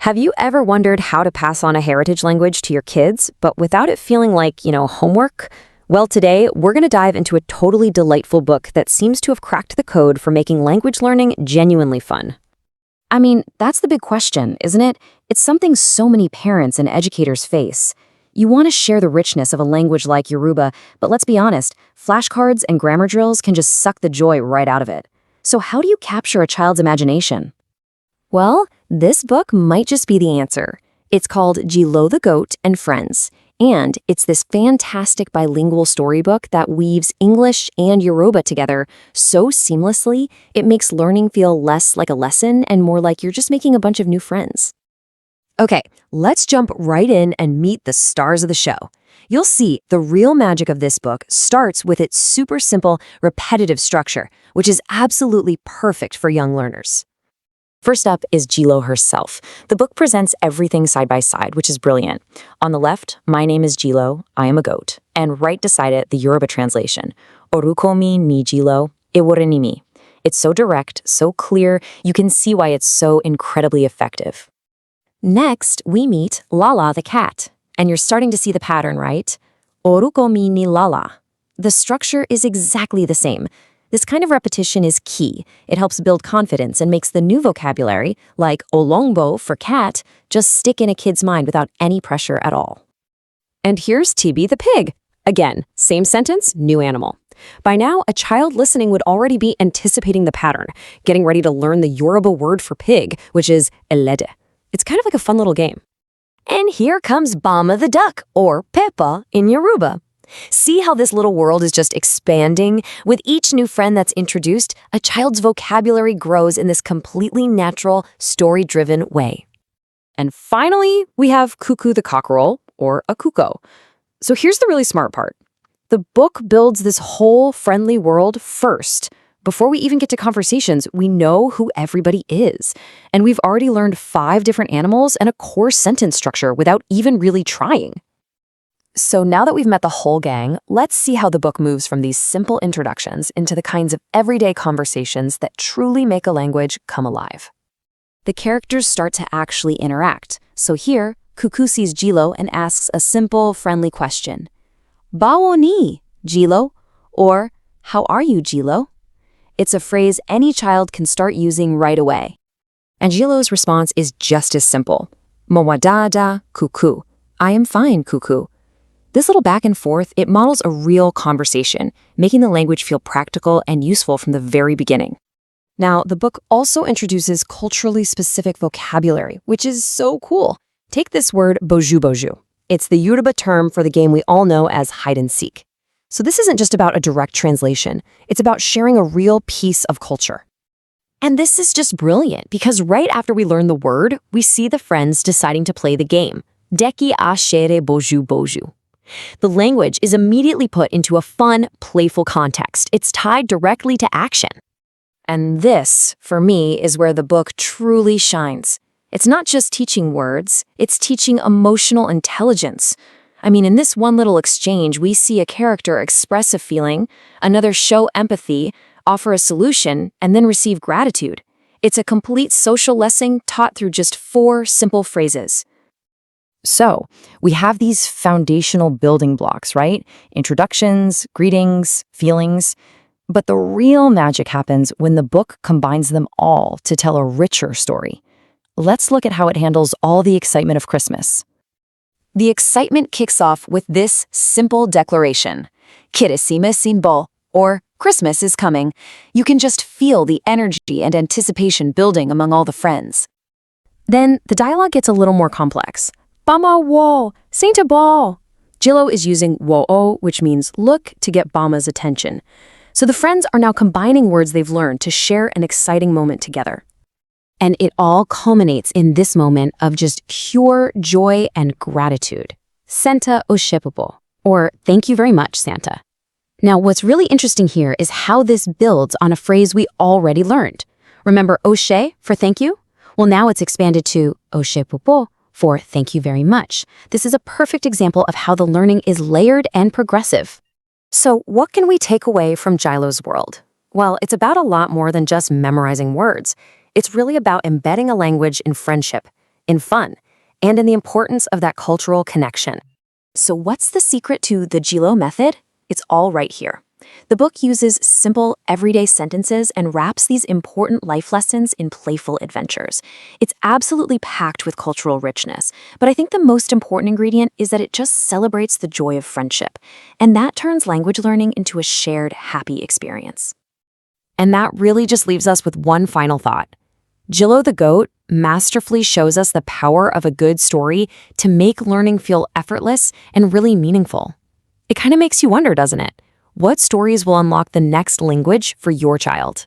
Have you ever wondered how to pass on a heritage language to your kids, but without it feeling like, homework? Well, today, we're going to dive into a totally delightful book that seems to have cracked the code for making language learning genuinely fun. I mean, that's the big question, isn't it? It's something so many parents and educators face. You want to share the richness of a language like Yoruba, but let's be honest, flashcards and grammar drills can just suck the joy right out of it. So how do you capture a child's imagination? Well, this book might just be the answer. It's called Jilo the Goat and Friends, and it's this fantastic bilingual storybook that weaves English and Yoruba together so seamlessly, it makes learning feel less like a lesson and more like you're just making a bunch of new friends. Okay, let's jump right in and meet the stars of the show. You'll see the real magic of this book starts with its super simple, repetitive structure, which is absolutely perfect for young learners. First up is Jilo herself. The book presents everything side by side, which is brilliant. On the left, my name is Jilo, I am a goat. And right beside it, the Yoruba translation, Oruko mi ni Jilo, Ewúrẹ ni mi. It's so direct, so clear, you can see why it's so incredibly effective. Next, we meet Lala the cat. And you're starting to see the pattern, right? Oruko mi ni Lala. The structure is exactly the same. This kind of repetition is key. It helps build confidence and makes the new vocabulary, like olongbo for cat, just stick in a kid's mind without any pressure at all. And here's TB the pig. Again, same sentence, new animal. By now, a child listening would already be anticipating the pattern, getting ready to learn the Yoruba word for pig, which is elede. It's kind of like a fun little game. And here comes Bama the duck, or Peppa in Yoruba. See how this little world is just expanding? With each new friend that's introduced, a child's vocabulary grows in this completely natural, story-driven way. And finally, we have Cuckoo the cockerel, or a cuckoo. So here's the really smart part. The book builds this whole friendly world first. Before we even get to conversations, we know who everybody is. And we've already learned 5 different animals and a core sentence structure without even really trying. So now that we've met the whole gang, let's see how the book moves from these simple introductions into the kinds of everyday conversations that truly make a language come alive. The characters start to actually interact. So here, Cuckoo sees Jilo and asks a simple, friendly question. Bawo ni, Jilo? Or, how are you, Jilo? It's a phrase any child can start using right away. And Jilo's response is just as simple. Mawadada, Cuckoo. I am fine, Cuckoo. This little back and forth, it models a real conversation, making the language feel practical and useful from the very beginning. Now, the book also introduces culturally specific vocabulary, which is so cool. Take this word boju boju. It's the Yoruba term for the game we all know as hide and seek. So this isn't just about a direct translation. It's about sharing a real piece of culture. And this is just brilliant because right after we learn the word, we see the friends deciding to play the game. Deki a shere boju boju. The language is immediately put into a fun, playful context. It's tied directly to action. And this, for me, is where the book truly shines. It's not just teaching words, it's teaching emotional intelligence. I mean, in this one little exchange, we see a character express a feeling, another show empathy, offer a solution, and then receive gratitude. It's a complete social lesson taught through just 4 simple phrases. So, we have these foundational building blocks, right? Introductions, greetings, feelings. But the real magic happens when the book combines them all to tell a richer story. Let's look at how it handles all the excitement of Christmas. The excitement kicks off with this simple declaration. Kirisime sinbo, or Christmas is coming. You can just feel the energy and anticipation building among all the friends. Then the dialogue gets a little more complex. Bama wo, Saint Ball. Jilo is using wo-o, which means look, to get Bama's attention. So the friends are now combining words they've learned to share an exciting moment together. And it all culminates in this moment of just pure joy and gratitude. Santa oshepopo, or thank you very much, Santa. Now, what's really interesting here is how this builds on a phrase we already learned. Remember oshe for thank you? Well, now it's expanded to oshepopo for thank you very much. This is a perfect example of how the learning is layered and progressive. So what can we take away from Jilo's world? Well, it's about a lot more than just memorizing words. It's really about embedding a language in friendship, in fun, and in the importance of that cultural connection. So what's the secret to the Jilo method? It's all right here. The book uses simple, everyday sentences and wraps these important life lessons in playful adventures. It's absolutely packed with cultural richness, but I think the most important ingredient is that it just celebrates the joy of friendship, and that turns language learning into a shared, happy experience. And that really just leaves us with one final thought. Jilo the goat masterfully shows us the power of a good story to make learning feel effortless and really meaningful. It kind of makes you wonder, doesn't it? What stories will unlock the next language for your child?